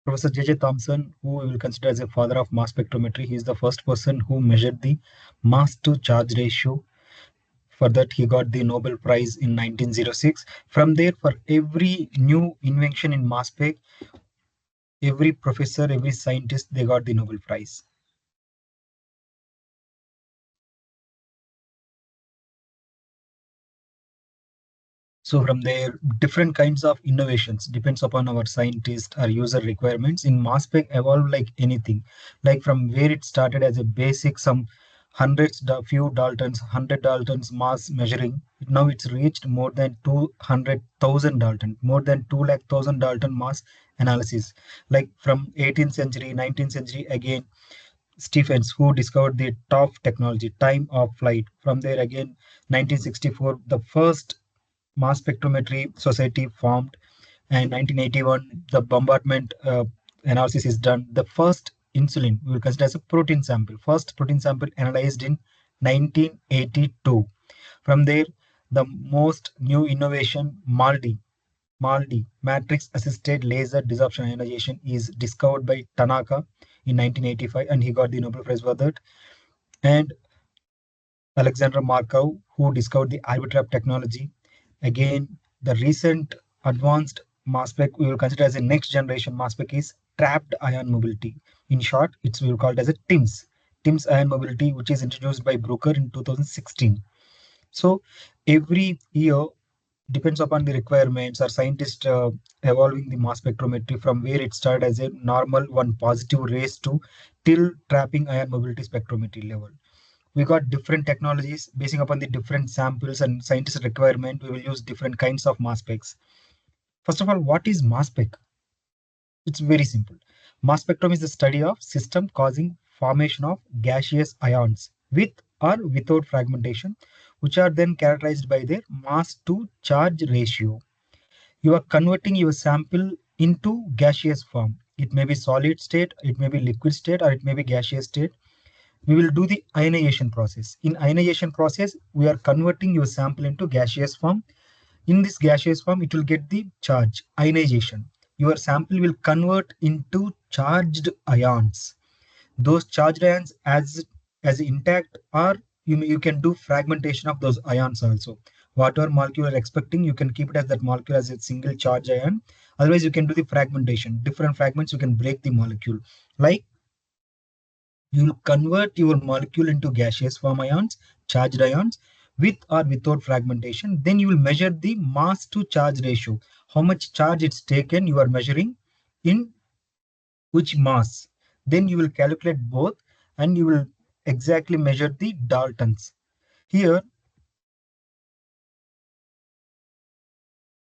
Professor J.J. Thomson, who we will consider as a father of mass spectrometry, he is the first person who measured the mass to charge ratio. For that, he got the Nobel Prize in 1906. From there, for every new invention in mass spec, every professor, every scientist, they got the Nobel Prize. So from there, different kinds of innovations depends upon our scientist or user requirements. In mass spec evolved like anything, like from where it started as a basic some few daltons, 100 daltons mass measuring. Now it's reached more than 200,000 dalton, more than 200,000 dalton mass analysis. Like from 18th century, 19th century again, Stephens, who discovered the top technology, time of flight. From there again, 1964, the first mass spectrometry society formed, and 1981 the bombardment analysis is done. The first insulin we will consider as a protein sample, first protein sample analyzed in 1982. From there, the most new innovation, MALDI, matrix assisted laser desorption ionization, is discovered by Tanaka in 1985, and he got the Nobel Prize for that. And Alexander Markov, who discovered the Arbitrap technology. Again, the recent advanced mass spec we will consider as a next generation mass spec is trapped ion mobility. In short, it's we will call it as a TIMS, TIMS ion mobility, which is introduced by Bruker in 2016. So every year depends upon the requirements or scientists evolving the mass spectrometry from where it started as a normal one positive race to till trapping ion mobility spectrometry level. We got different technologies basing upon the different samples and scientist requirement. We will use different kinds of mass specs. First of all, what is mass spec? It's very simple. Mass spectrum is the study of system causing formation of gaseous ions with or without fragmentation, which are then characterized by their mass to charge ratio. You are converting your sample into gaseous form. It may be solid state, it may be liquid state, or it may be gaseous state. We will do the ionization process. In ionization process, we are converting your sample into gaseous form. In this gaseous form, it will get the charge, ionization. Your sample will convert into charged ions. Those charged ions as intact, or you can do fragmentation of those ions also. Whatever molecule you are expecting, you can keep it as that molecule as a single charge ion. Otherwise, you can do the fragmentation. Different fragments, you can break the molecule. Like you will convert your molecule into gaseous form ions, charged ions, with or without fragmentation. Then you will measure the mass to charge ratio. How much charge it's taken, you are measuring in which mass. Then you will calculate both and you will exactly measure the Daltons. Here,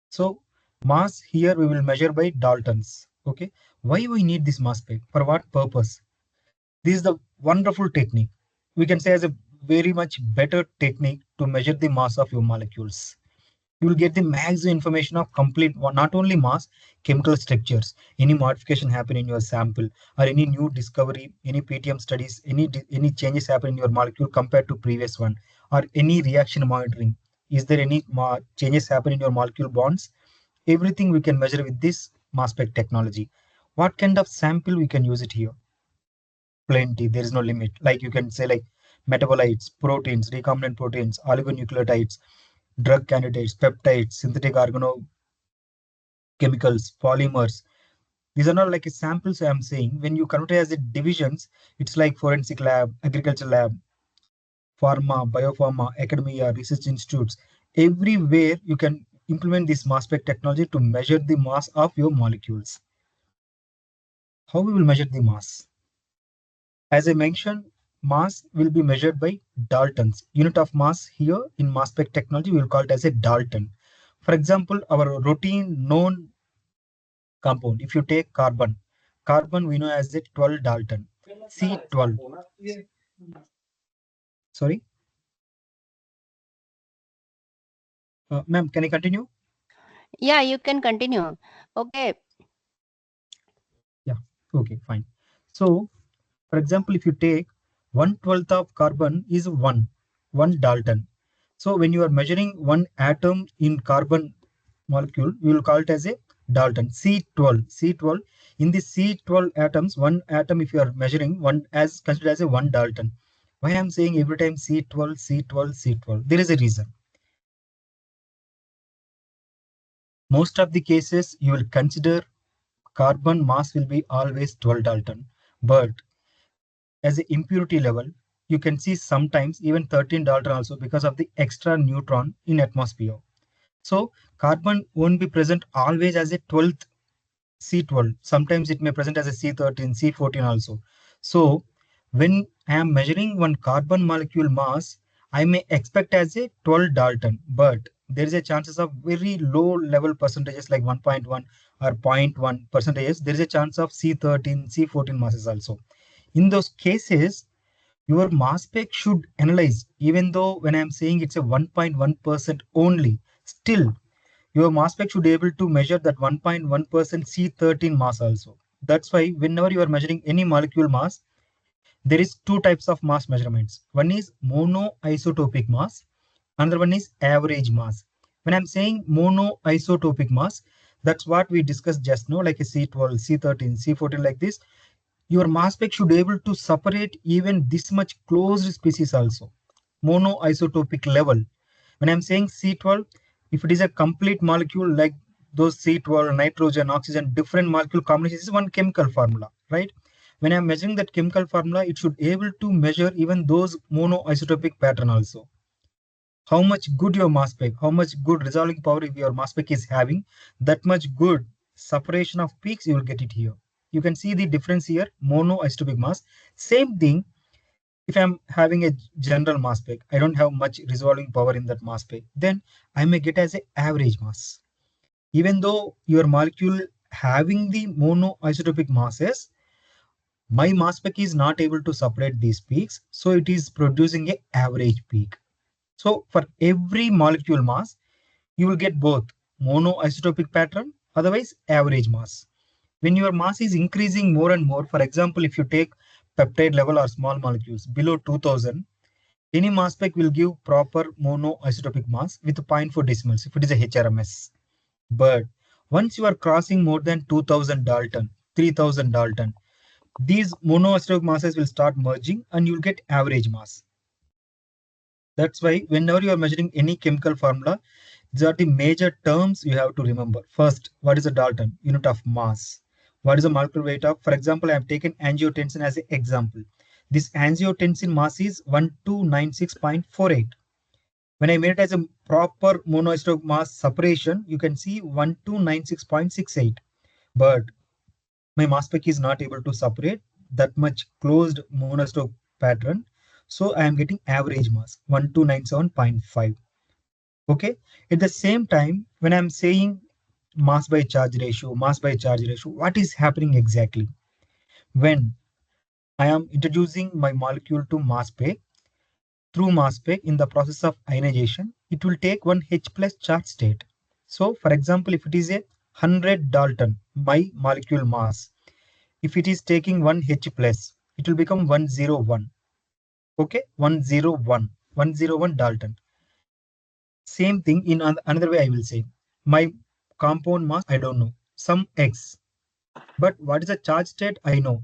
so mass here we will measure by Daltons. Okay. Why we need this mass spec? For what purpose? This is the wonderful technique. We can say as a very much better technique to measure the mass of your molecules. You will get the maximum information of complete, not only mass, chemical structures, any modification happen in your sample, or any new discovery, any PTM studies, any changes happen in your molecule compared to previous one, or any reaction monitoring. Is there any changes happen in your molecule bonds? Everything we can measure with this mass spec technology. What kind of sample we can use it here? Plenty, there is no limit. Like you can say like metabolites, proteins, recombinant proteins, oligonucleotides, drug candidates, peptides, synthetic organochemicals, polymers. These are not like a samples I am saying. When you convert it as a divisions, it's like forensic lab, agriculture lab, pharma, biopharma, academia, research institutes. Everywhere you can implement this mass spec technology to measure the mass of your molecules. How we will measure the mass? As I mentioned, mass will be measured by Daltons. Unit of mass here in mass spec technology, we will call it as a Dalton. For example, our routine known compound, if you take carbon, carbon we know as a 12 Dalton, C12. Sorry, ma'am, can I continue? Yeah, you can continue. Okay. Yeah, okay, fine. So, for example, if you take 1/12 of carbon is 1 Dalton. So when you are measuring one atom in carbon molecule, we will call it as a Dalton, C12. C12 In the C12 atoms, one atom, if you are measuring, one as considered as a 1 Dalton. Why I'm saying every time C12, C12, C12? There is a reason. Most of the cases you will consider carbon mass will be always 12 Dalton, but as a impurity level, you can see sometimes even 13 Dalton also because of the extra neutron in atmosphere. So carbon won't be present always as a 12th C12. Sometimes it may present as a C13, C14 also. So when I am measuring one carbon molecule mass, I may expect as a 12 Dalton, but there is a chances of very low level percentages like 1.1 or 0.1 percentages. There is a chance of C13, C14 masses also. In those cases, your mass spec should analyze, even though when I'm saying it's a 1.1% only, still your mass spec should be able to measure that 1.1% C13 mass also. That's why whenever you are measuring any molecule mass, there is two types of mass measurements. One is monoisotopic mass, another one is average mass. When I'm saying monoisotopic mass, that's what we discussed just now, like a C12, C13, C14 like this. Your mass spec should be able to separate even this much closed species also. Monoisotopic level. When I'm saying C12, if it is a complete molecule like those C12, nitrogen, oxygen, different molecule combinations is one chemical formula, right? When I'm measuring that chemical formula, it should be able to measure even those monoisotopic pattern also. How much good your mass spec, how much good resolving power if your mass spec is having, that much good separation of peaks, you will get it here. You can see the difference here, monoisotopic mass. Same thing, if I'm having a general mass spec, I don't have much resolving power in that mass spec, then I may get as a average mass. Even though your molecule having the monoisotopic masses, my mass spec is not able to separate these peaks, so it is producing a average peak. So for every molecule mass, you will get both monoisotopic pattern, otherwise average mass. When your mass is increasing more and more, for example, if you take peptide level or small molecules below 2000, any mass spec will give proper monoisotopic mass with zero point 0.4 decimals if it is a HRMS. But once you are crossing more than 2000 Dalton, 3000 Dalton, these monoisotopic masses will start merging and you'll get average mass. That's why whenever you are measuring any chemical formula, these are the major terms you have to remember. First, what is a Dalton? Unit of mass. What is the molecular weight of? For example, I have taken angiotensin as an example. This angiotensin mass is 1296.48. When I made it as a proper monoisotopic mass separation, you can see 1296.68. But my mass spec is not able to separate that much closed monoisotopic pattern. So I am getting average mass 1297.5. Okay. At the same time, when I'm saying mass by charge ratio, what is happening exactly? When I am introducing my molecule to mass spec, through mass spec in the process of ionization, it will take one H plus charge state. So for example, if it is a 100 Dalton, my molecule mass, if it is taking one H plus, it will become 101. Okay, 101, 101 Dalton. Same thing in another way, I will say my compound mass, I don't know, some X. But what is the charge state? I know.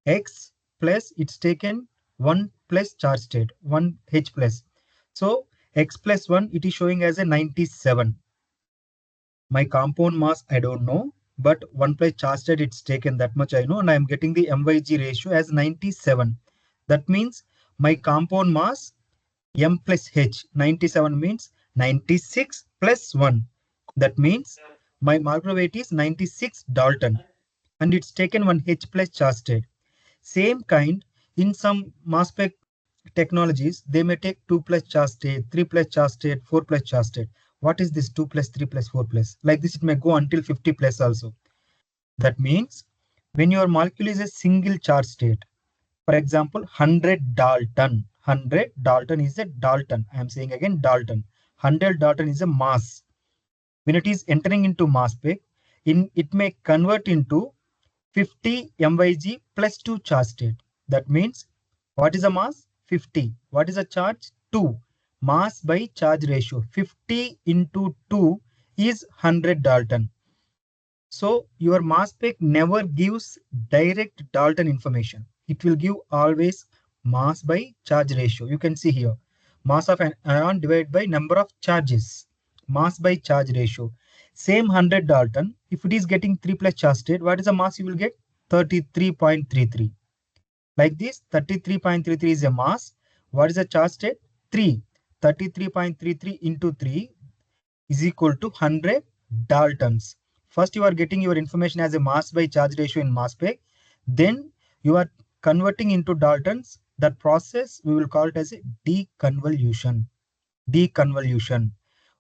X plus it's taken 1 plus charge state, 1 H plus. So X plus 1, it is showing as a 97. My compound mass, I don't know, but 1 plus charge state, it's taken that much I know, and I am getting the MyG ratio as 97. That means my compound mass M plus H, 97 means 96 plus 1. That means my molecular weight is 96 Dalton and it's taken one H plus charge state. Same kind, in some mass spec technologies, they may take 2 plus charge state, 3 plus charge state, 4 plus charge state. What is this 2 plus, 3 plus, 4 plus? Like this, it may go until 50 plus also. That means when your molecule is a single charge state, for example, 100 Dalton. 100 Dalton is a Dalton. I am saying again Dalton. 100 Dalton is a mass. When it is entering into mass spec, it may convert into 50 MyG plus 2 charge state. That means what is the mass? 50. What is the charge? 2. Mass by charge ratio. 50 into 2 is 100 Dalton. So your mass spec never gives direct Dalton information. It will give always mass by charge ratio. You can see here, mass of an ion divided by number of charges, mass by charge ratio. Same 100 Dalton, if it is getting 3 plus charge state, what is the mass you will get? 33.33. Like this, 33.33 is a mass. What is the charge state? 3. 33.33 into 3 is equal to 100 Daltons. First, you are getting your information as a mass by charge ratio in mass spec. Then you are converting into Daltons. That process we will call it as a deconvolution. Deconvolution.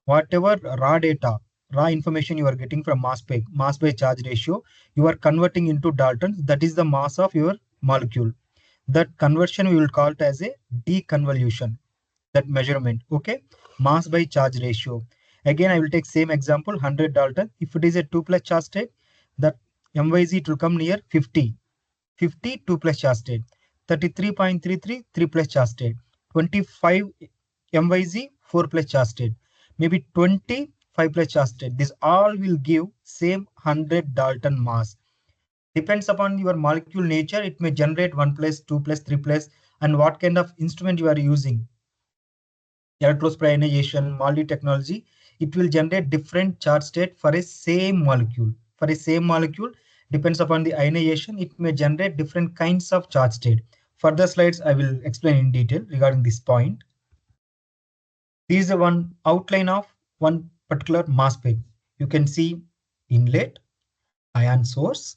Whatever raw data, raw information you are getting from mass spec, mass by charge ratio, you are converting into Daltons. That is the mass of your molecule. That conversion we will call it as a deconvolution, that measurement. Okay, mass by charge ratio. Again, I will take same example, 100 Dalton. If it is a 2 plus charge state, that MYZ it will come near 50. 50 2 plus charge state. 33.33 3 plus charge state. 25 MYZ 4 plus charge state. Maybe 20 5 plus charge state. This all will give same 100 Dalton mass. Depends upon your molecule nature, it may generate 1 plus 2 plus 3 plus, and what kind of instrument you are using, electrospray ionization, MALDI technology, it will generate different charge state for a same molecule. For a same molecule, depends upon the ionization, it may generate different kinds of charge state. Further slides, I will explain in detail regarding this point. This is a one outline of one particular mass spec. You can see inlet, ion source,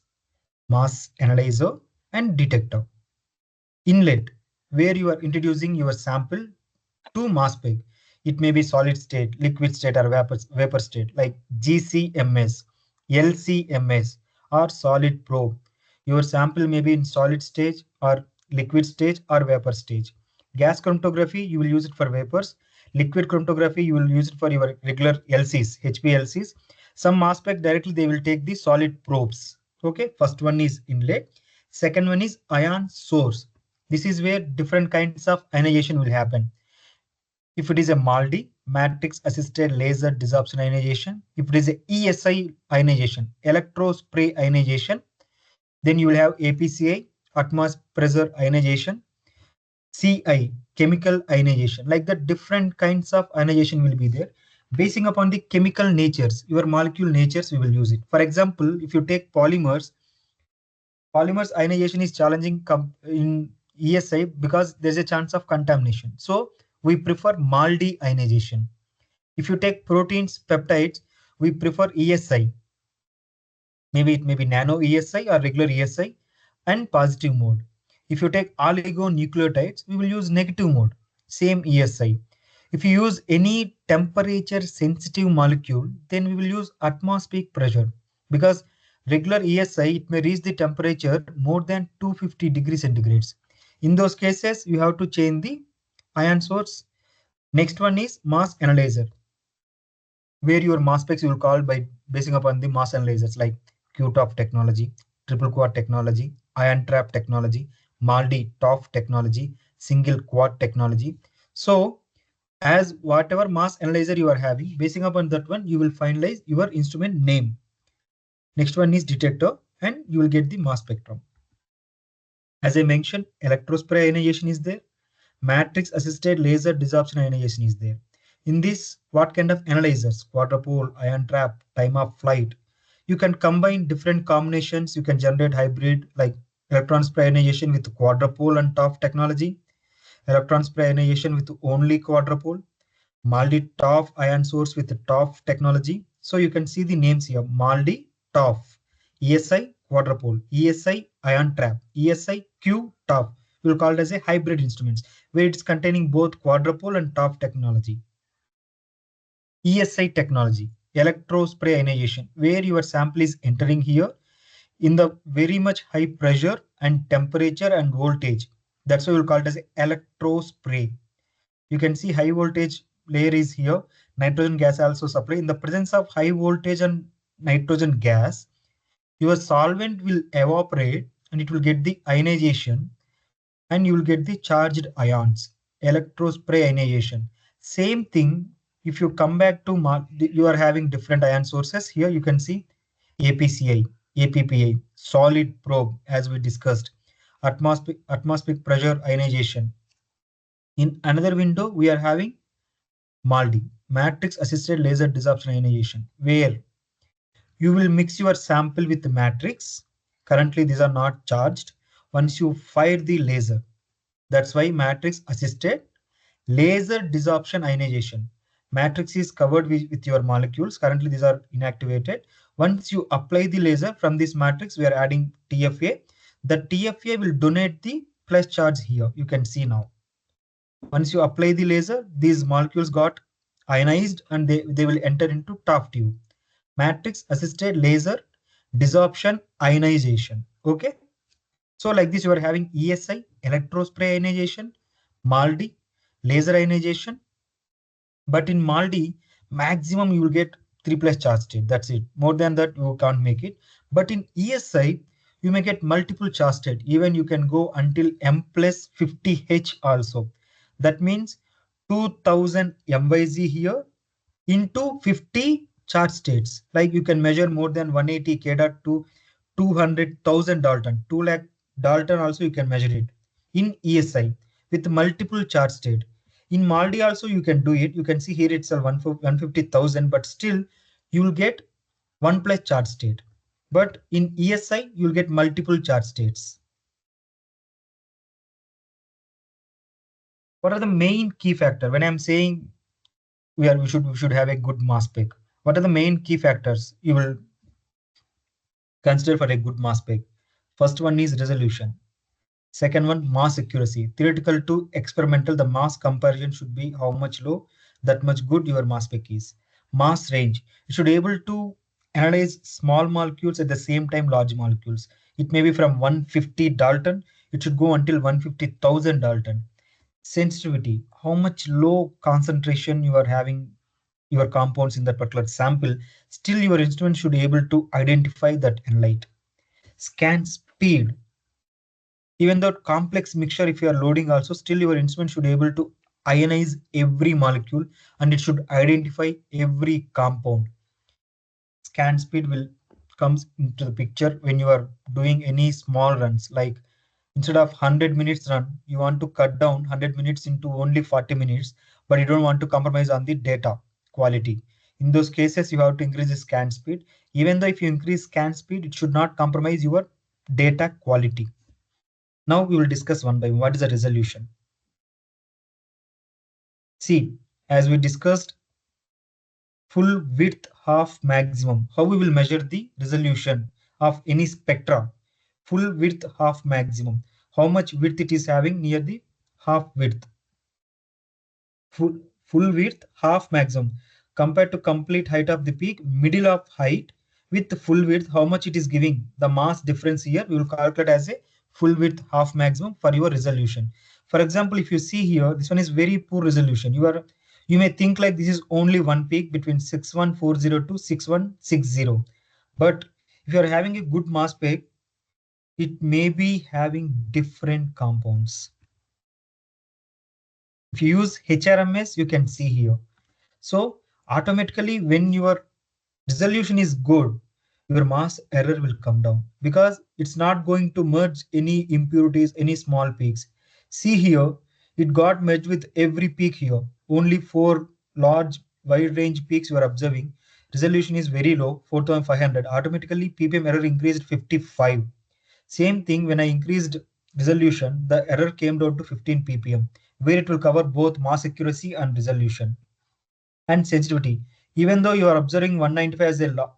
mass analyzer, and detector. Inlet, where you are introducing your sample to mass spec. It may be solid state, liquid state, or vapor state, like GCMS, LCMS, or solid probe. Your sample may be in solid stage or liquid stage or vapor stage. Gas chromatography, you will use it for vapors. Liquid chromatography, you will use it for your regular LCs, HPLCs. Some mass spec directly they will take the solid probes. Okay, first one is inlet. Second one is ion source. This is where different kinds of ionization will happen. If it is a MALDI, matrix assisted laser desorption ionization, if it is a ESI ionization, electrospray ionization, then you will have APCI, atmospheric pressure ionization, CI, chemical ionization. Like the different kinds of ionization will be there. Basing upon the chemical natures, your molecule natures, we will use it. For example, if you take polymers, polymers ionization is challenging in ESI because there's a chance of contamination. So we prefer MALDI ionization. If you take proteins, peptides, we prefer ESI. Maybe it may be nano ESI or regular ESI and positive mode. If you take oligonucleotides, we will use negative mode, same ESI. If you use any temperature sensitive molecule, then we will use atmospheric pressure because regular ESI, it may reach the temperature more than 250 degrees centigrades. In those cases, you have to change the ion source. Next one is mass analyzer, where your mass specs you will call by basing upon the mass analyzers like QTOF technology, triple quad technology, ion trap technology, MALDI TOF technology, single quad technology. So as whatever mass analyzer you are having, basing upon that one, you will finalize your instrument name. Next one is detector, and you will get the mass spectrum. As I mentioned, electrospray ionization is there. Matrix assisted laser desorption ionization is there. In this, what kind of analyzers? Quadrupole, ion trap, time of flight. You can combine different combinations. You can generate hybrid like electron spray ionization with quadrupole and TOF technology, electron spray ionization with only quadrupole, MALDI TOF ion source with TOF technology. So you can see the names here: MALDI TOF, ESI quadrupole, ESI ion trap, ESI Q TOF. We will call it as a hybrid instruments where it's containing both quadrupole and TOF technology. ESI technology, electrospray ionization, where your sample is entering here in the very much high pressure and temperature and voltage. That's why we'll call it as electrospray. You can see high voltage layer is here. Nitrogen gas also supply. In the presence of high voltage and nitrogen gas, your solvent will evaporate and it will get the ionization and you will get the charged ions, electrospray ionization. Same thing, if you come back to you are having different ion sources. Here you can see APCI, APPI, solid probe, as we discussed, atmospheric pressure ionization. In another window, we are having MALDI, matrix assisted laser desorption ionization, where you will mix your sample with the matrix. Currently, these are not charged. Once you fire the laser, that's why matrix assisted laser desorption ionization. Matrix is covered with your molecules. Currently, these are inactivated. Once you apply the laser from this matrix, we are adding TFA. The TFA will donate the plus charge here. You can see now. Once you apply the laser, these molecules got ionized and they will enter into top tube. Matrix assisted laser desorption ionization. Okay. So like this, you are having ESI, electrospray ionization, MALDI, laser ionization. But in MALDI, maximum you will get 3 plus charge state. That's it. More than that, you can't make it. But in ESI, you may get multiple charge state. Even you can go until M plus 50H also. That means 2000 MYZ here into 50 charge states. Like you can measure more than 180 K dot to 200,000 Dalton. 2 lakh Dalton also you can measure it in ESI with multiple charge state. In MALDI also you can do it. You can see here itself 150,000, but still you will get 1 plus charge state. But in ESI, you will get multiple charge states. What are the main key factor when I'm saying we should have a good mass spec? What are the main key factors you will consider for a good mass spec? First one is resolution. Second one, mass accuracy. Theoretical to experimental, the mass comparison should be how much low, that much good your mass spec is. Mass range. You should be able to analyze small molecules at the same time large molecules. It may be from 150 Dalton, it should go until 150,000 Dalton. Sensitivity. How much low concentration you are having your compounds in that particular sample, still your instrument should be able to identify that analyte. Scan speed. Even though complex mixture, if you are loading also, still your instrument should be able to ionize every molecule and it should identify every compound. Scan speed will comes into the picture when you are doing any small runs, like instead of 100 minutes run, you want to cut down 100 minutes into only 40 minutes, but you don't want to compromise on the data quality. In those cases, you have to increase the scan speed. Even though if you increase scan speed, it should not compromise your data quality. Now we will discuss one by one. What is the resolution? See, as we discussed, full width half maximum. How we will measure the resolution of any spectra? Full width half maximum. How much width it is having near the half width? Full, full width half maximum compared to complete height of the peak, middle of height with full width, how much it is giving. The mass difference here we will calculate as a full width half maximum for your resolution. For example, if you see here, this one is very poor resolution. You may think like this is only one peak between 6140 to 6160. But if you are having a good mass spec, it may be having different compounds. If you use HRMS, you can see here. So automatically when your resolution is good, your mass error will come down because it's not going to merge any impurities, any small peaks. See here, it got merged with every peak here. Only 4 large wide range peaks you are observing. Resolution is very low, 4500. Automatically ppm error increased 55. Same thing when I increased resolution, the error came down to 15 ppm, where it will cover both mass accuracy and resolution. And sensitivity. Even though you are observing 195 as a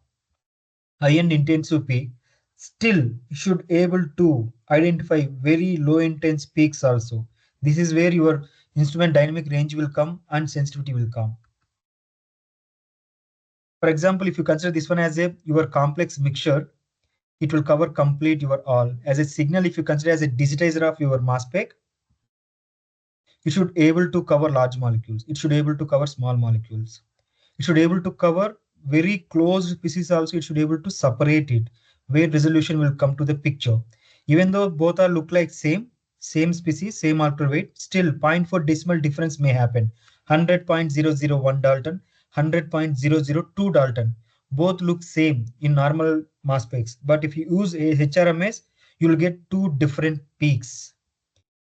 high-end intensive peak, still you should able to identify very low intense peaks also. This is where your instrument dynamic range will come and sensitivity will come. For example, if you consider this one as a your complex mixture, it will cover complete your all. As a signal, if you consider as a digitizer of your mass spec, it should able to cover large molecules. It should able to cover small molecules. It should able to cover very closed species also. It should able to separate it where resolution will come to the picture. Even though both are look like same species, same molecular weight, still zero point 0.4 decimal difference may happen. 100.001 Dalton, 100.002 Dalton. both look same in normal mass specs. But if you use a HRMS, you'll get two different peaks.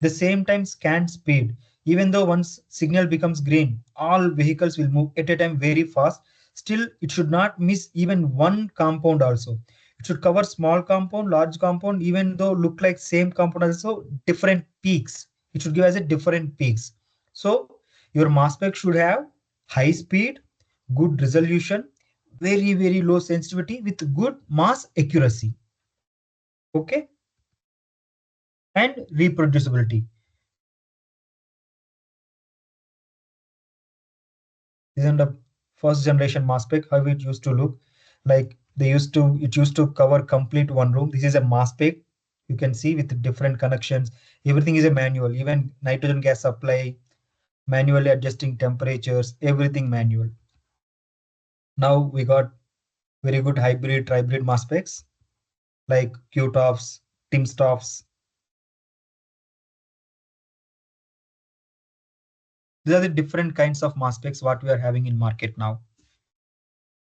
The same time scan speed, even though once signal becomes green, all vehicles will move at a time very fast. Still, it should not miss even one compound also. It should cover small compound, large compound, even though look like same compound also different peaks. It should give as a different peaks. So your mass spec should have high speed, good resolution, very, very low sensitivity with good mass accuracy. Okay. And reproducibility. Isn't the first generation mass spec how it used to look like. It used to cover complete one room. This is a mass spec, you can see, with different connections. Everything is a manual, even nitrogen gas supply, manually adjusting temperatures, everything manual. Now we got very good hybrid tribrid mass specs like qtoffs, timstoffs. These are the different kinds of mass specs what we are having in market now.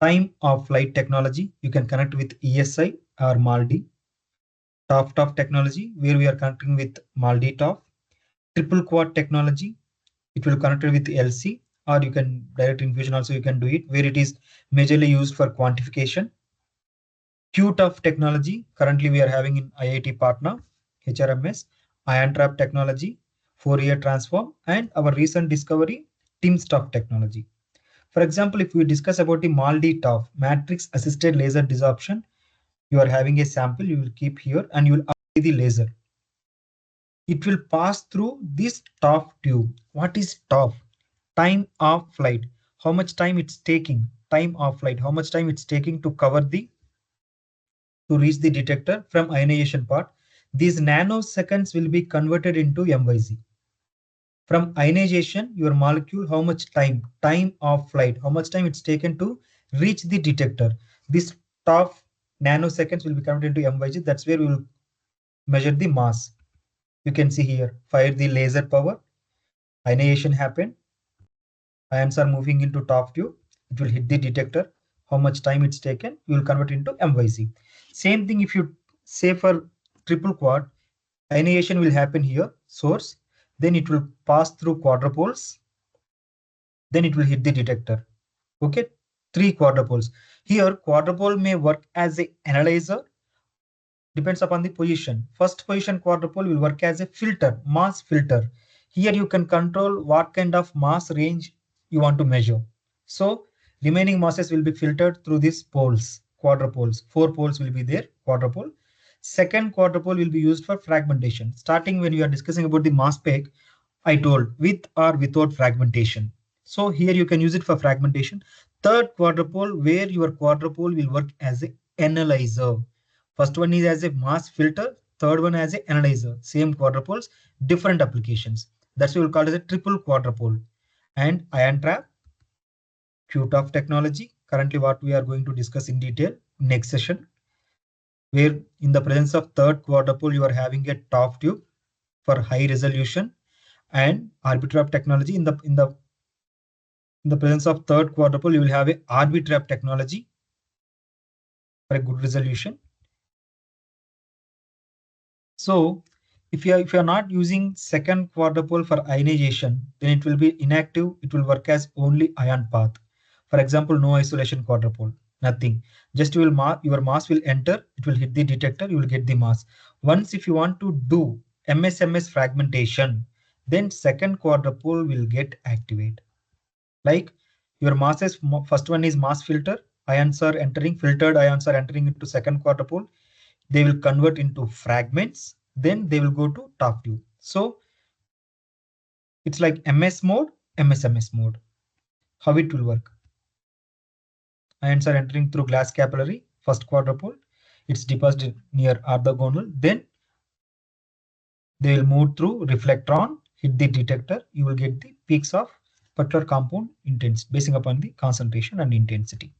Time of flight technology, you can connect with ESI or MALDI. Top technology, where we are connecting with MALDI-TOF. Triple quad technology, it will connect with LC, or you can direct infusion also you can do it, where it is majorly used for quantification. QTOF technology, currently we are having in IIT Patna, HRMS, ion trap technology, Fourier transform, and our recent discovery, timsTOF technology. For example, if we discuss about the MALDI-TOF, matrix assisted laser desorption, you are having a sample, you will keep here and you will apply the laser. It will pass through this TOF tube. What is TOF? Time of flight. How much time it's taking? Time of flight. How much time it's taking to cover to reach the detector from ionization part. These nanoseconds will be converted into MYZ. From ionization, your molecule, how much time? Time of flight. How much time it's taken to reach the detector? This TOF nanoseconds will be converted into MYZ. That's where we will measure the mass. You can see here, fire the laser power, ionization happened, ions are moving into top tube, it will hit the detector. How much time it's taken, you will convert into MYC. Same thing if you say for triple quad, ionization will happen here, source, then it will pass through quadrupoles, then it will hit the detector. Okay, three quadrupoles. Here, quadrupole may work as an analyzer, depends upon the position. First position quadrupole will work as a filter, mass filter. Here you can control what kind of mass range you want to measure. So remaining masses will be filtered through these poles, quadrupoles. Four poles will be there, quadrupole. Second quadrupole will be used for fragmentation. Starting when we are discussing about the mass spec, I told with or without fragmentation. So here you can use it for fragmentation. Third quadrupole, where your quadrupole will work as an analyzer. First one is as a mass filter, third one as an analyzer. Same quadrupoles, different applications. That's what we'll call as a triple quadrupole. And ion trap, QTOF technology, currently what we are going to discuss in detail next session, where in the presence of third quadrupole, you are having a top tube for high resolution, and arbitrap technology. In the presence of third quadrupole, you will have a arbitrap technology for a good resolution. So if you are not using second quadrupole for ionization, then it will be inactive. It will work as only ion path. For example, no isolation quadrupole, nothing. Just your mass will enter. It will hit the detector. You will get the mass. Once if you want to do MSMS fragmentation, then second quadrupole will get activated. Like your masses, first one is mass filter. Ions are entering, filtered ions are entering into second quadrupole. They will convert into fragments, then they will go to top tube. So it's like MS mode, MSMS mode. How it will work? Ions are entering through glass capillary, first quadrupole. It's deposited near orthogonal. Then they will move through reflectron, hit the detector. You will get the peaks of particular compound intensity based upon the concentration and intensity.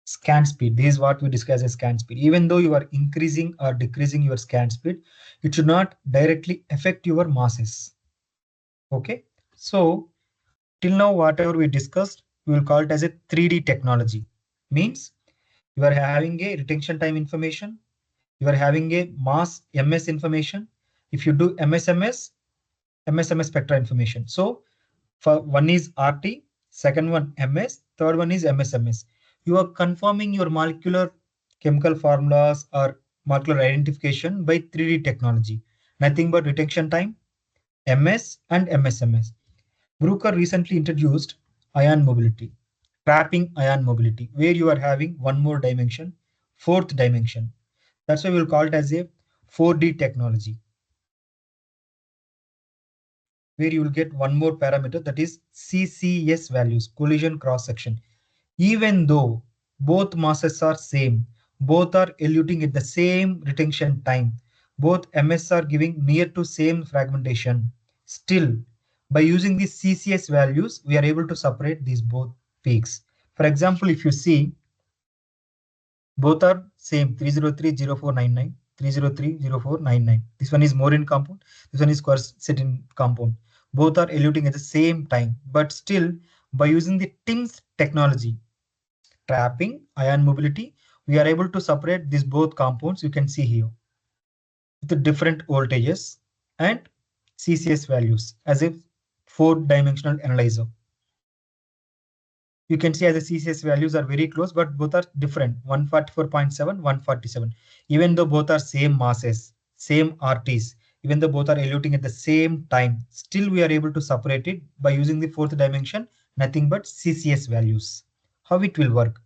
Scan speed. This is what we discuss as scan speed. Even though you are increasing or decreasing your scan speed, it should not directly affect your masses. Okay. So till now, whatever we discussed, we will call it as a 3D technology. Means you are having a retention time information, you are having a mass MS information. If you do MSMS spectra information. So for one is RT, second one MS, third one is MSMS. You are confirming your molecular chemical formulas or molecular identification by 3D technology. Nothing but retention time, MS and MSMS. Bruker recently introduced ion mobility, trapping ion mobility, where you are having one more dimension, fourth dimension. That's why we'll call it as a 4D technology, where you will get one more parameter, that is CCS values, collision cross section. Even though both masses are same, both are eluting at the same retention time, both MS are giving near to same fragmentation, still by using these CCS values, we are able to separate these both peaks. For example, if you see, both are same 3030499, 3030499. This one is more in compound, this one is quercetin compound. Both are eluting at the same time, but still by using the TIMS technology, trapping ion mobility, we are able to separate these both compounds. You can see here with the different voltages and CCS values as a four-dimensional analyzer. You can see as the CCS values are very close, but both are different, 144.7, 147. Even though both are same masses, same RTs, even though both are eluting at the same time, still we are able to separate it by using the fourth dimension, nothing but CCS values. How it will work?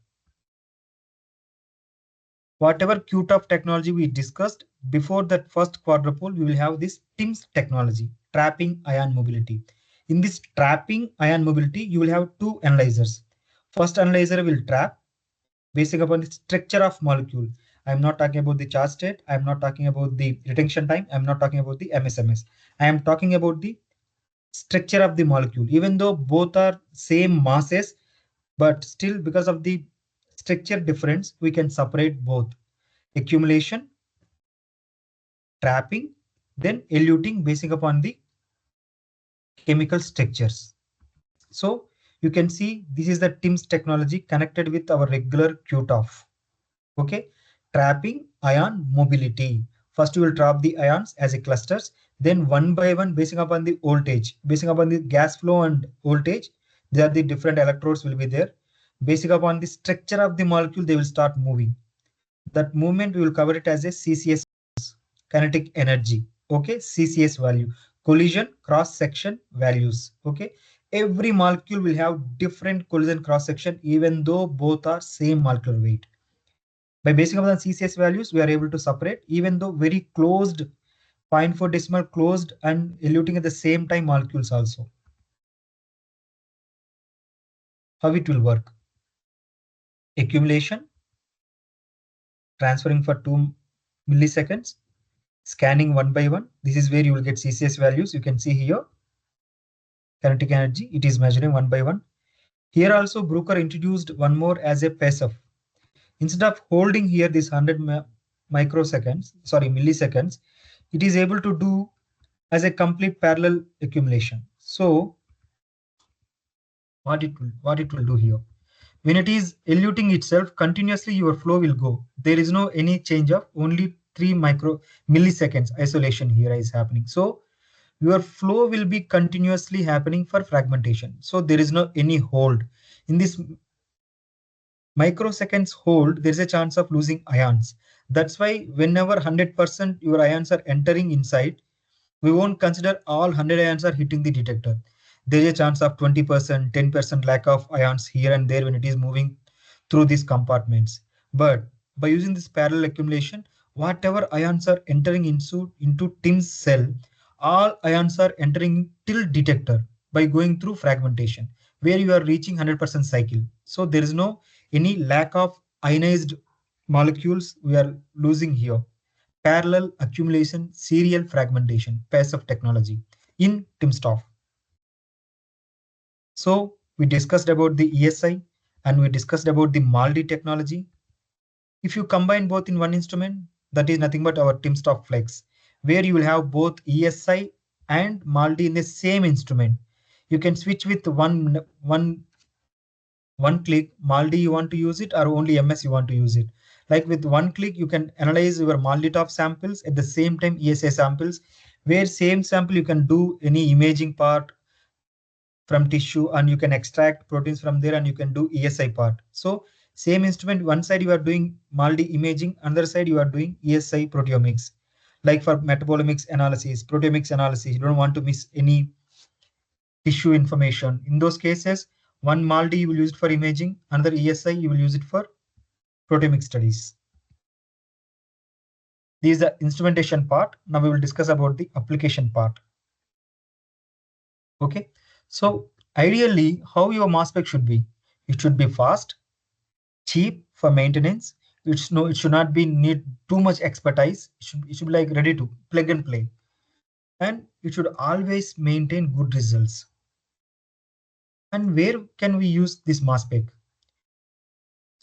Whatever QTOF technology we discussed, before that first quadrupole, we will have this TIMS technology, trapping ion mobility. In this trapping ion mobility, you will have two analyzers. First analyzer will trap based upon the structure of molecule. I'm not talking about the charge state. I'm not talking about the retention time. I'm not talking about the MSMS. I am talking about the structure of the molecule. Even though both are same masses, but still because of the structure difference, we can separate both accumulation, trapping, then eluting based upon the chemical structures. So you can see this is the TIMS technology connected with our regular QTOF. Okay, trapping ion mobility. First you will trap the ions as a clusters, then one by one basing upon the voltage, basing upon the gas flow and voltage, there are the different electrodes will be there. Basing upon the structure of the molecule, they will start moving. That movement we will cover it as a CCS, kinetic energy. Okay, CCS value, collision cross section values. Okay, every molecule will have different collision cross section even though both are same molecular weight. By basing upon CCS values, we are able to separate even though very closed, zero point 0.4 decimal closed and eluting at the same time molecules also. How it will work? Accumulation, transferring for 2 milliseconds, scanning one by one. This is where you will get CCS values. You can see here, kinetic energy, it is measuring one by one. Here also Bruker introduced one more as a PASF. Instead of holding here this 100 microseconds, sorry, milliseconds, it is able to do as a complete parallel accumulation. So what it will do here? When it is eluting itself continuously, your flow will go. There is no any change of only 3 milliseconds isolation here is happening. So your flow will be continuously happening for fragmentation. So there is no any hold. In this microseconds hold, there is a chance of losing ions. That's why whenever 100% your ions are entering inside, we won't consider all 100 ions are hitting the detector. There is a chance of 20%, 10% lack of ions here and there when it is moving through these compartments. But by using this parallel accumulation, whatever ions are entering into TIMS cell, all ions are entering till detector by going through fragmentation, where you are reaching 100% cycle. So there is no any lack of ionized molecules we are losing here. Parallel accumulation, serial fragmentation, passive technology in timsTOF. So we discussed about the ESI and we discussed about the MALDI technology. If you combine both in one instrument, that is nothing but our timsTOF Flex, where you will have both ESI and MALDI in the same instrument. You can switch with one one click, MALDI you want to use it or only MS you want to use it. Like with one click, you can analyze your MALDI top samples at the same time ESA samples, where same sample you can do any imaging part from tissue and you can extract proteins from there and you can do ESI part. So same instrument, one side you are doing MALDI imaging, another side you are doing ESI proteomics. Like for metabolomics analysis, proteomics analysis, you don't want to miss any tissue information. In those cases, one MALDI you will use it for imaging, another ESI you will use it for proteomic studies. This is the instrumentation part. Now we will discuss about the application part. Okay. So ideally, how your mass spec should be? It should be fast, cheap for maintenance. It should not be need too much expertise. It should be like ready to plug and play. And it should always maintain good results. And where can we use this mass spec?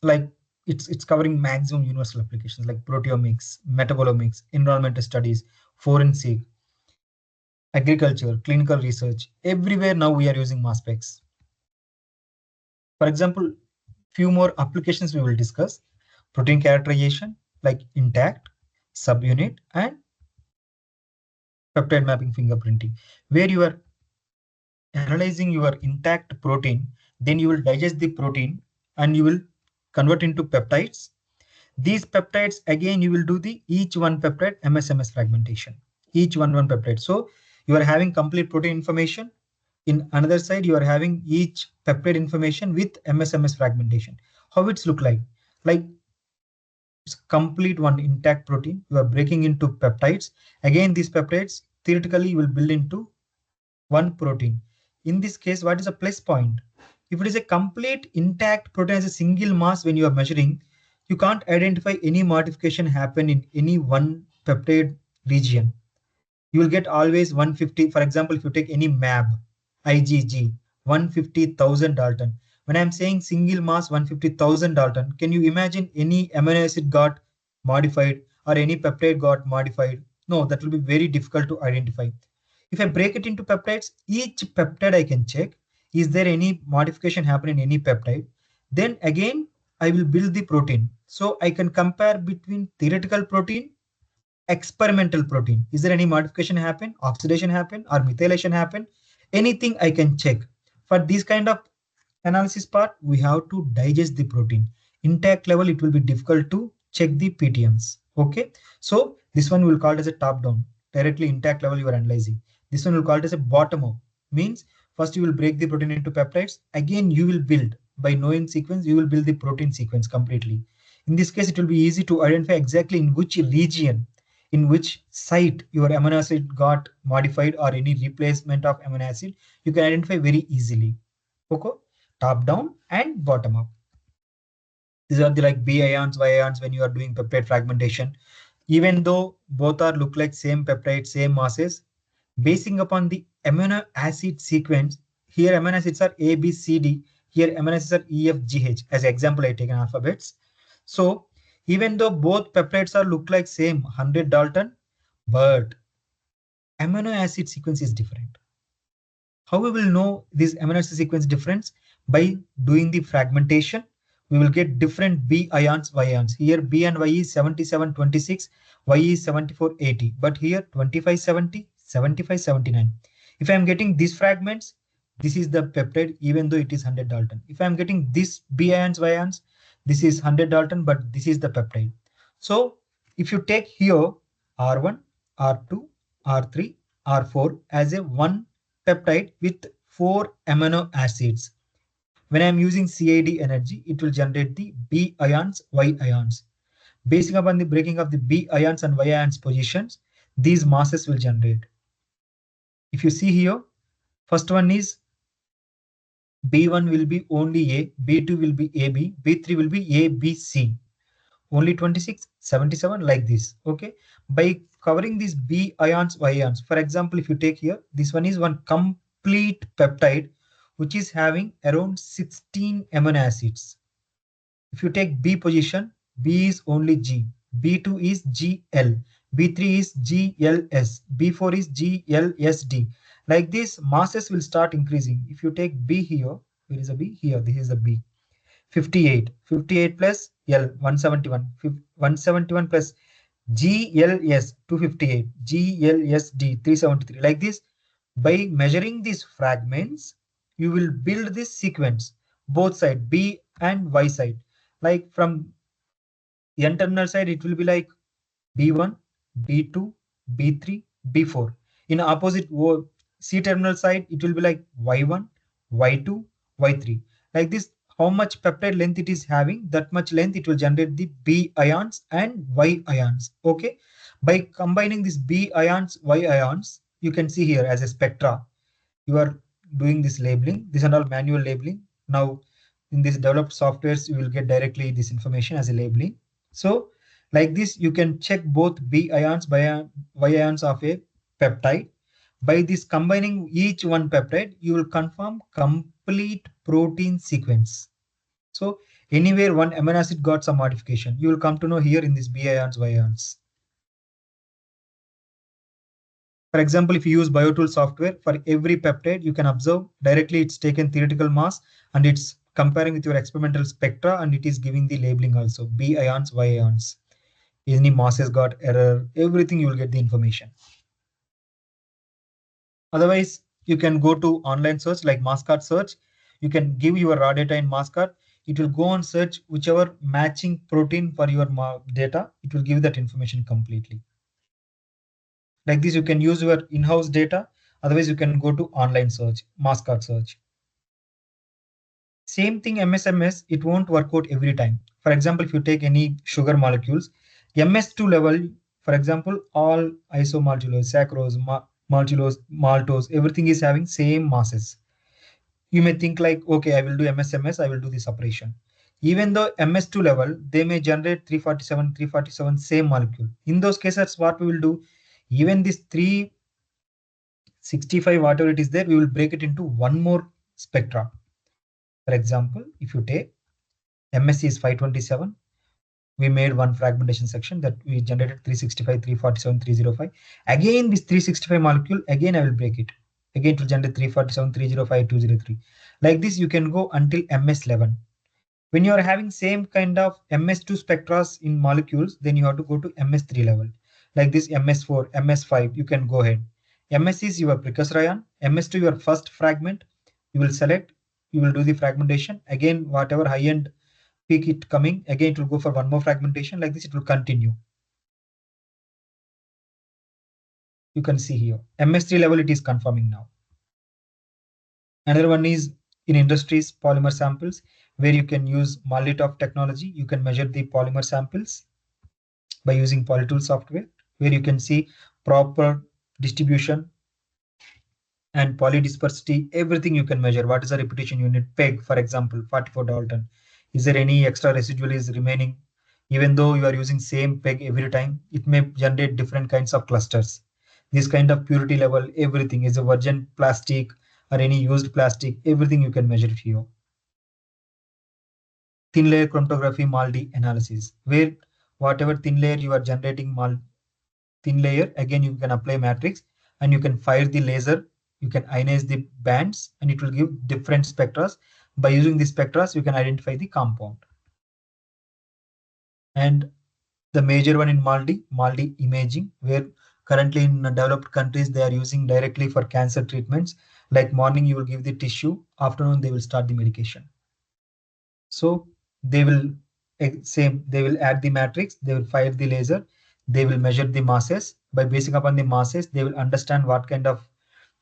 Like it's covering maximum universal applications like proteomics, metabolomics, environmental studies, forensic, agriculture, clinical research. Everywhere now we are using mass specs. For example, few more applications we will discuss. Protein characterization like intact, subunit, and peptide mapping fingerprinting, where you are analyzing your intact protein, then you will digest the protein and you will convert into peptides. These peptides, again, you will do the each one peptide MS fragmentation, each one peptide. So you are having complete protein information. In another side, you are having each peptide information with MS fragmentation. How it's look like? Like it's complete one intact protein. You are breaking into peptides. Again, these peptides, theoretically, you will build into one protein. In this case, what is a plus point? If it is a complete intact protein as a single mass when you are measuring, you can't identify any modification happen in any one peptide region. You will get always 150. For example, if you take any MAB, IgG, 150,000 Dalton. When I'm saying single mass 150,000 Dalton, can you imagine any amino acid got modified or any peptide got modified? No, that will be very difficult to identify. If I break it into peptides, each peptide I can check, is there any modification happen in any peptide? Then again, I will build the protein. So I can compare between theoretical protein, experimental protein. Is there any modification happen, oxidation happen, or methylation happen? Anything I can check. For this kind of analysis part, we have to digest the protein. Intact level, it will be difficult to check the PTMs. Okay, so this one will call it as a top down, directly intact level you are analyzing. This one will call it as a bottom up, means first you will break the protein into peptides. Again, you will build by knowing sequence, you will build the protein sequence completely. In this case, it will be easy to identify exactly in which region, in which site your amino acid got modified or any replacement of amino acid, you can identify very easily. Okay, top down and bottom up. These are the like B ions, Y ions when you are doing peptide fragmentation. Even though both are look like same peptide, same masses, basing upon the amino acid sequence, here amino acids are A, B, C, D. Here amino acids are E, F, G, H. As example, I taken alphabets. So even though both peptides are look like same 100 Dalton, but amino acid sequence is different. How we will know this amino acid sequence difference? By doing the fragmentation, we will get different B ions, Y ions. Here B and Y is 7726, Y is 7480, but here 2570, 7579. If I am getting these fragments, this is the peptide, even though it is 100 Dalton. If I am getting this B ions, Y ions, this is 100 Dalton, but this is the peptide. So if you take here R1, R2, R3, R4 as a one peptide with 4 amino acids. When I am using CID energy, it will generate the B ions, Y ions. Based upon the breaking of the B ions and Y ions positions, these masses will generate. If you see here, first one is B1 will be only A, B2 will be AB, B3 will be ABC. Only 26, 77 like this. Okay. By covering these B ions, Y ions, for example, if you take here, this one is one complete peptide, which is having around 16 amino acids. If you take B position, B is only G, B2 is GL, B3 is GLS, B4 is GLSD. Like this, masses will start increasing. If you take B here, where is a B? Here, this is a B. 58 plus L 171, 171 plus GLS 258, GLSD 373. Like this, by measuring these fragments, you will build this sequence, both side B and Y side. Like from N terminal side, it will be like B1, B2, B3, B4. In opposite C terminal side, it will be like Y1, Y2, Y3. Like this, how much peptide length it is having, that much length it will generate the B ions and Y ions. Okay. By combining these B ions, Y ions, you can see here as a spectra, you are doing this labeling. This and all manual labeling. Now, in this developed softwares, you will get directly this information as a labeling. So, like this, you can check both B ions by Y ions of a peptide. By this combining each one peptide, you will confirm complete protein sequence. So, anywhere one amino acid got some modification, you will come to know here in this B ions, Y ions. For example, if you use BioTool software, for every peptide, you can observe directly it's taken theoretical mass and it's comparing with your experimental spectra, and it is giving the labeling also, B ions, Y ions. Any masses got error, everything you will get the information. Otherwise, you can go to online search like Mascot search. You can give your raw data in Mascot. It will go and search whichever matching protein for your data. It will give that information completely. Like this, you can use your in-house data. Otherwise, you can go to online search, Mascot search. Same thing MSMS, it won't work out every time. For example, if you take any sugar molecules, MS2 level, for example, all isomallculose, saccharose, maltulose, maltose, everything is having same masses. You may think like, okay, I will do MSMS, I will do the separation. Even though MS2 level, they may generate 347, 347 same molecule. In those cases, what we will do, even this 365, whatever it is there, we will break it into one more spectra. For example, if you take MSC is 527, we made one fragmentation section that we generated 365, 347, 305. Again, this 365 molecule, again I will break it. Again, to generate 347, 305, 203. Like this, you can go until MS11. When you are having same kind of MS2 spectra in molecules, then you have to go to MS3 level. Like this MS4, MS5, you can go ahead. MS is your precursor ion, MS2 your first fragment. You will select, you will do the fragmentation. Again, whatever high-end peak it coming, again it will go for one more fragmentation. Like this, it will continue. You can see here, MS3 level, it is confirming now. Another one is in industries, polymer samples, where you can use Malditov technology. You can measure the polymer samples by using Polytool software, where you can see proper distribution and polydispersity, everything you can measure. What is the repetition unit? PEG, for example, 44 Dalton. Is there any extra residual is remaining? Even though you are using same PEG every time, it may generate different kinds of clusters. This kind of purity level, everything is a virgin plastic or any used plastic, everything you can measure it here. Thin layer chromatography MALDI analysis, where whatever thin layer you are generating thin layer, again you can apply matrix and you can fire the laser, you can ionize the bands and it will give different spectra. By using the spectra, you can identify the compound. And the major one in MALDI imaging, where currently in developed countries they are using directly for cancer treatments. Like morning you will give the tissue, afternoon they will start the medication. So they will they will add the matrix, they will fire the laser, they will measure the masses. By basing upon the masses, they will understand what kind of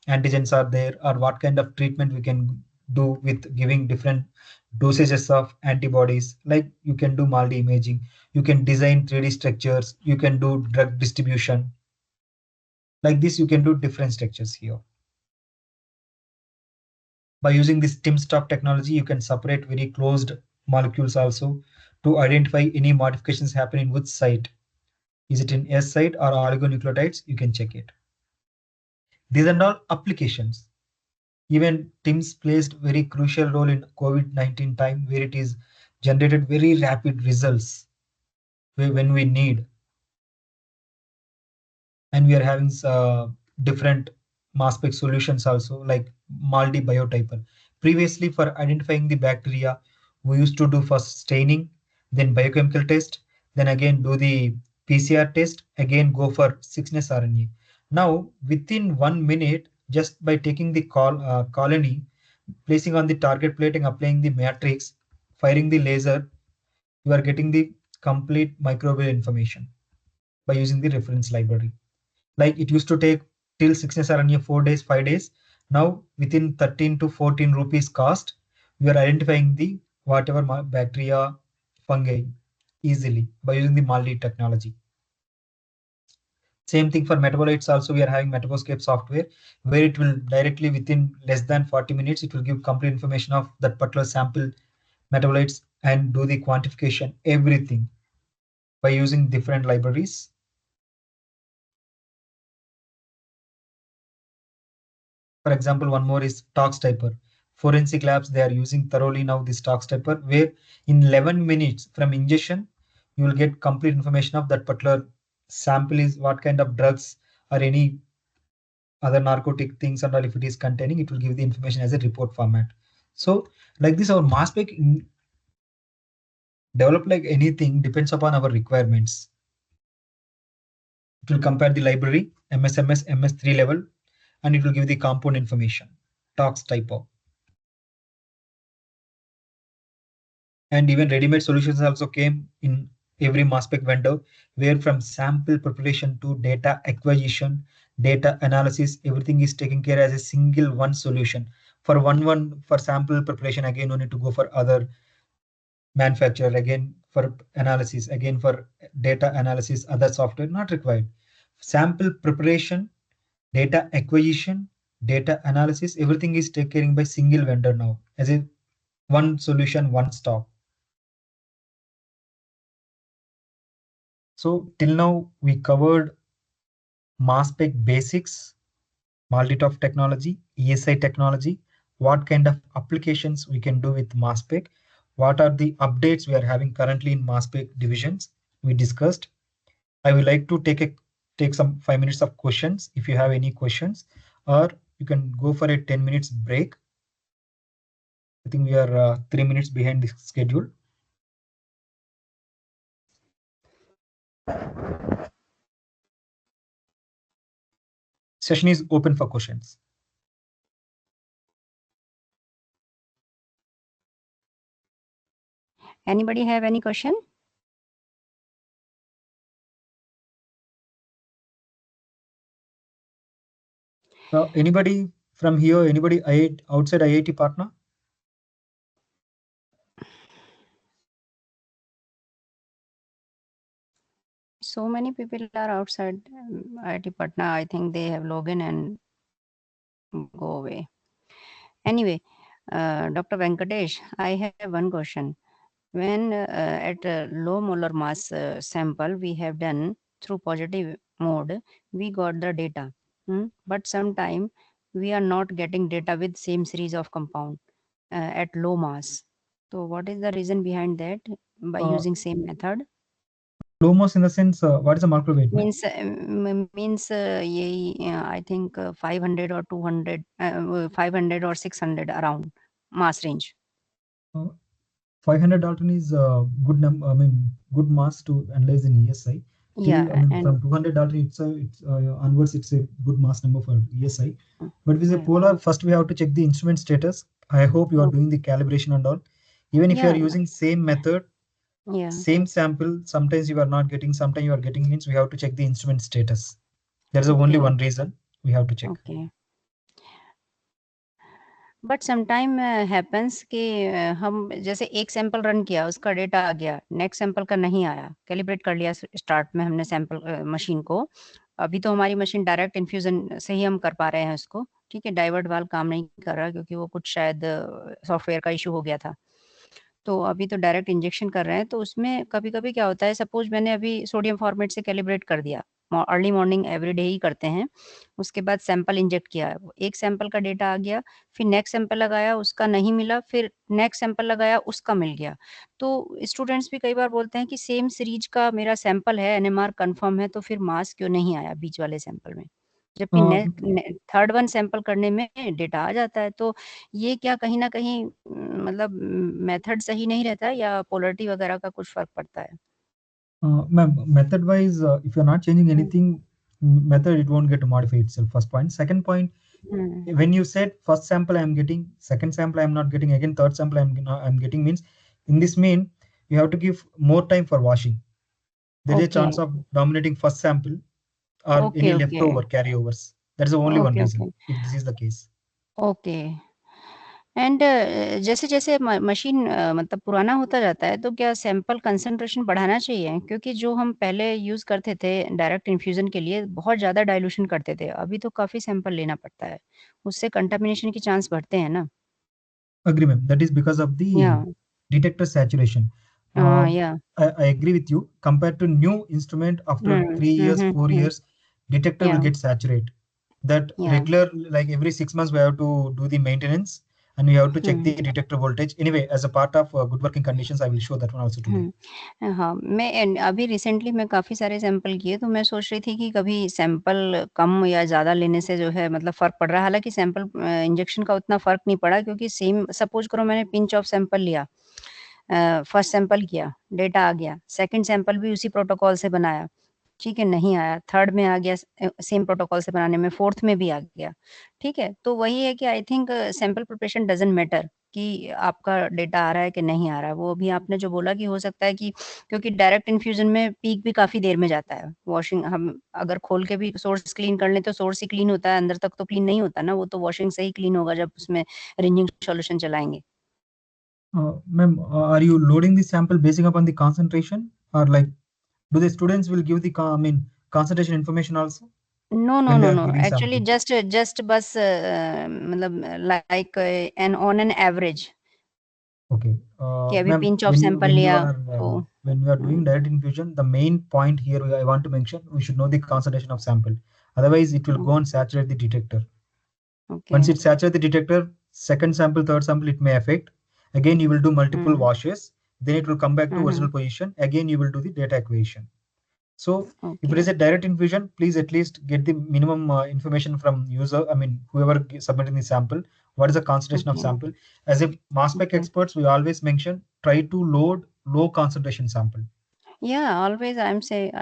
antigens are there or what kind of treatment we can do with giving different dosages of antibodies. Like you can do multi imaging, you can design 3D structures, you can do drug distribution. Like this, you can do different structures here. By using this timsTOF technology, you can separate very closed molecules also to identify any modifications happen in which site. Is it in S site or oligonucleotides? You can check it. These are all applications. Even TIMS plays very crucial role in COVID-19 time, where it is generated very rapid results when we need. And we are having different mass spec solutions also, like multi biotyper. Previously, for identifying the bacteria, We used to do first staining, then biochemical test, then again do the PCR test, again go for 6-ness RNA. Now, within 1 minute, just by taking the colony, placing on the target plate and applying the matrix, firing the laser, you are getting the complete microbial information by using the reference library. Like it used to take till 6-ness RNA 4 days, 5 days. Now, within 13 to 14 rupees cost, we are identifying the whatever bacteria, fungi easily by using the MALDI technology. Same thing for metabolites also, we are having Metaboscape software where it will directly within less than 40 minutes, it will give complete information of that particular sample metabolites and do the quantification, everything by using different libraries. For example, one more is Tox Typer. Forensic labs, they are using thoroughly now this Tox Typer, where in 11 minutes from ingestion, you will get complete information of that particular sample is what kind of drugs or any other narcotic things, and all if it is containing, it will give the information as a report format. So like this, our mass spec develop like anything depends upon our requirements. It will compare the library, MSMS, MS3 level, and it will give the compound information, Tox Typer. And even ready-made solutions also came in every mass spec vendor, where from sample preparation to data acquisition, data analysis, everything is taken care as a single one solution. For one for sample preparation, again no need to go for other manufacturer, again for analysis, again for data analysis, other software not required. Sample preparation, data acquisition, data analysis, everything is taken care by single vendor now as a one solution, one stop. So till now we covered mass spec basics, multi-top technology, ESI technology, what kind of applications we can do with mass spec, what are the updates we are having currently in mass spec divisions we discussed. I would like to take some 5 minutes of questions if you have any questions, or you can go for a 10 minutes break. I think we are 3 minutes behind the schedule. Session is open for questions. Anybody have any question? Anybody from here, anybody outside IIT partner? So many people are outside IIT Patna. I think they have login and go away. Anyway, Dr. Venkatesh, I have one question. When at a low molar mass sample we have done through positive mode, we got the data. But sometime we are not getting data with same series of compound at low mass. So what is the reason behind that by using same method? Low mass in the sense, what is the molecular weight, ma'am? Means I think 500 or 200, 500 or 600 around mass range. 500 Dalton is good I mean, good mass to analyze in ESI. Till I Yeah, mean, and from 200 Dalton, it's onwards, it's a good mass number for ESI. But with a yeah, polar, first we have to check the instrument status. I hope you are oh, doing the calibration and all. Even if you are yeah, using same method, yeah. same sample, sometimes you are not getting, sometimes you are getting, means we have to check the instrument status. There is only Okay, one reason we have to check. okay. But sometime happens कि हम जैसे एक sample run किया उसका data आ गया, next sample का नहीं आया, कैलिब्रेट कर लिया स्टार्ट में हमने सैंपल मशीन को। अभी तो हमारी मशीन डायरेक्ट इन्फ्यूजन से ही हम कर पा रहे हैं उसको, ठीक है, डाइवर्ट वाल्व काम नहीं कर रहा क्योंकि वो कुछ शायद सॉफ्टवेयर का इशू हो गया था। तो अभी तो डायरेक्ट इंजेक्शन कर रहे हैं, तो उसमें कभी-कभी क्या होता है, सपोज़ मैंने अभी सोडियम फॉर्मेट से कैलिब्रेट कर दिया, अर्ली मॉर्निंग एवरीडे ही करते हैं, उसके बाद सैंपल इंजेक्ट किया, एक सैंपल का डेटा आ गया, फिर नेक्स्ट सैंपल लगाया, उसका नहीं मिला, फिर नेक्स्ट सैंपल लगाया, उसका मिल गया। तो स्टूडेंट्स भी कई बार बोलते हैं कि सेम सीरीज़ का मेरा सैंपल है, एनएमआर कन्फर्म है, तो फिर मास क्यों नहीं आया बीच वाले सैंपल में? जबकि Uh, थर्ड वन सैंपल करने में डेटा आ जाता है। तो ये क्या कहीं न कहीं मतलब मेथड सही नहीं रहता है या पोलैरिटी वगैरह का कुछ फ़र्क पड़ता है? Ma'am, method wise, if you're not changing hmm, anything, method it won't get modified itself. First point. Second point, hmm, when you said first sample I'm getting, second sample I'm not getting, again third sample I'm getting, means in this mean you have to give more time for washing. There is a okay, chance of dominating first sample or okay, any okay, leftover carryovers. That's the only one okay, okay, reason if this is the case. Okay. And जैसे-जैसे machine मतलब पुराना होता जाता है, तो क्या sample concentration बढ़ाना चाहिए? क्योंकि जो हम पहले यूज़ करते थे डायरेक्ट इन्फ्यूज़न के लिए, बहुत ज़्यादा डाइल्यूशन करते थे। अभी तो काफ़ी सैंपल लेना पड़ता है। उससे कंटामिनेशन के चांस बढ़ते हैं ना? Agree, ma'am. That is because of the या detector saturation. हाँ, Uh, या I agree with you. Compared to new instrument, after hmm, 3 years, hmm, 4 years, detector will या get saturated. That या regular, like every 6 months, we have to do the maintenance and we have to check hmm, the detector voltage. Anyway, as a part of good working conditions, I will show that one also today. हुँ। हाँ, मैं अभी recently मैं काफ़ी सारे sample किए, तो मैं सोच रही थी कि कभी सैंपल कम या ज़्यादा लेने से जो है मतलब फ़र्क पड़ रहा है। हालाँकि सैंपल इंजेक्शन का उतना फ़र्क नहीं पड़ा क्योंकि सेम सपोज़ करो मैंने पिंच ऑफ सैंपल लिया फर्स्ट सैंपल किया, डेटा आ गया, सेकंड सैंपल भी उसी प्रोटोकॉल से बनाया, ठीक है, नहीं आया, थर्ड में आ गया सेम प्रोटोकॉल से बनाने में, फोर्थ में भी आ गया, ठीक है? तो वही है कि I think sample preparation doesn't matter कि आपका डेटा आ रहा है कि नहीं आ रहा है। वो अभी आपने जो बोला कि हो सकता है कि क्योंकि डायरेक्ट इन्फ्यूज़न में पीक भी काफ़ी देर में जाता है। वॉशिंग हम अगर खोल के भी सोर्स क्लीन कर लें तो सोर्स ही क्लीन होता है, अंदर तक तो क्लीन नहीं होता ना, वो तो वॉशिंग से ही क्लीन होगा जब उसमें रिंजिंग सॉल्यूशन चलाएँगे। Ma'am, are you loading the sample basing upon the concentration or like do the students will give the concentration information also no, no, when they no, are no giving actually sample? Just बस मतलब like an on an average Okay, कि अभी ma'am, pinch of sample लिया तो when you are doing hmm, direct infusion, the main point here I want to mention, we should know the concentration of sample. Otherwise, it will hmm, go and saturate the detector. Okay, Once it saturates the detector, second sample, third sample, it may affect. Again, you will do multiple hmm, washes. Then it will come back to hmm, original hmm, position. Again, you will do the data acquisition. So if it okay, is a direct infusion, please at least get the minimum information from user. I mean, whoever submitting the sample. What is the concentration of okay, sample? As a mass spec okay. experts, we always mention try to load low concentration sample. या always I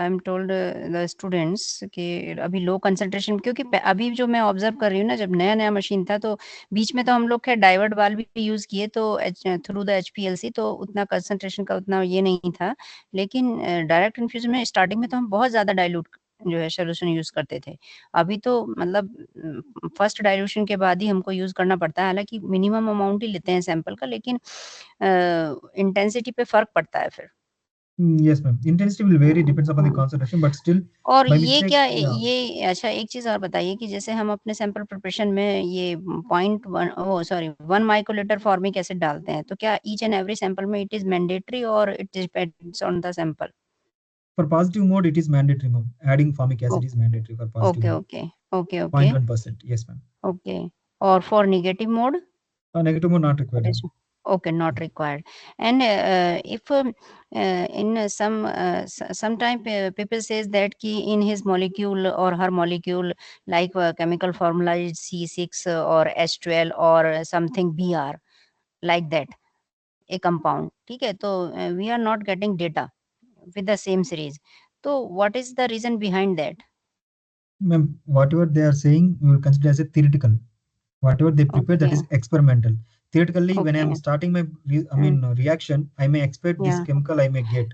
am told the students कि अभी low concentration क्योंकि अभी जो मैं observe कर रही हूँ ना जब नया-नया मशीन था तो बीच में तो हम लोग खैर डाइवर्ट वाल्व भी यूज़ किए तो थ्रू द एचपीएलसी तो उतना कंसंट्रेशन का उतना ये नहीं था। लेकिन डायरेक्ट इन्फ्यूज़न में स्टार्टिंग में तो हम बहुत ज़्यादा डाइल्यूट जो है सॉल्यूशन यूज़ करते थे। अभी तो मतलब फर्स्ट डाइल्यूशन के बाद ही हमको यूज़ करना पड़ता है। हालाँकि मिनिमम अमाउंट ही लेते हैं सैंपल का लेकिन इंटेंसिटी पे फ़र्क पड़ता है फिर। Yes, ma'am. Intensity will vary हाँ, depends upon the हाँ। concentration, but still और by ये mistake, क्या yeah. ये अच्छा एक चीज़ और बताइए कि जैसे हम अपने सैंपल प्रिपरेशन में ये point 1 oh sorry 1 microlitre formic acid डालते हैं, तो क्या ईच एंड एवरी सैंपल में इट इज़ मैंडेटरी और it depends on the sample? For positive mode, it is mandatory, ma'am. Adding formic oh acid is mandatory for positive okay, mode. Okay, okay, okay, 0.1%. Yes, ma'am. Okay और for negative mode? Negative mode not required, It ma'am. is okay, not required. And if in sometime people says that ki in his molecule or her molecule like chemical formula is C6 or H12 or something Br like that a compound ठीक है तो we are not getting data with the same series तो what is the reason behind that? Ma'am, whatever they are saying, we will consider as a theoretical. Whatever they prepare, that Okay, is experimental. Theoretically, when I am okay, starting my mm, reaction, I may expect this yeah, chemical I may get.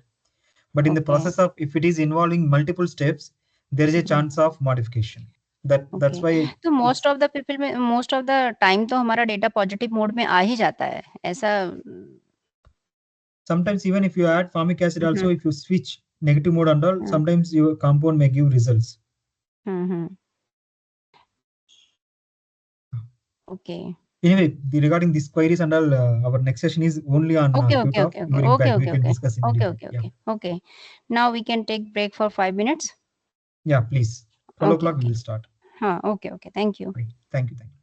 But in the okay. process of if it is involving multiple steps, there is a Mm. chance of modification. That's okay, why तो most it's of the people में most of the time तो हमारा data positive mode में आ ही जाता है। ऐसा sometimes even if you add formic acid hmm, also, if you switch negative mode and all, hmm, sometimes your compound may give results. Hmm, hmm, okay, Anyway, regarding these queries and all, our next session is only on okay, quick okay, off okay, okay, your okay, impact. We okay, can okay, discuss in okay, detail. Okay, Yeah, okay, okay. Now we can take break for 5 minutes? yeah, please. 12 okay, o'clock we okay. will start. हाँ, okay, okay, thank you. Right. Thank you. Thank you.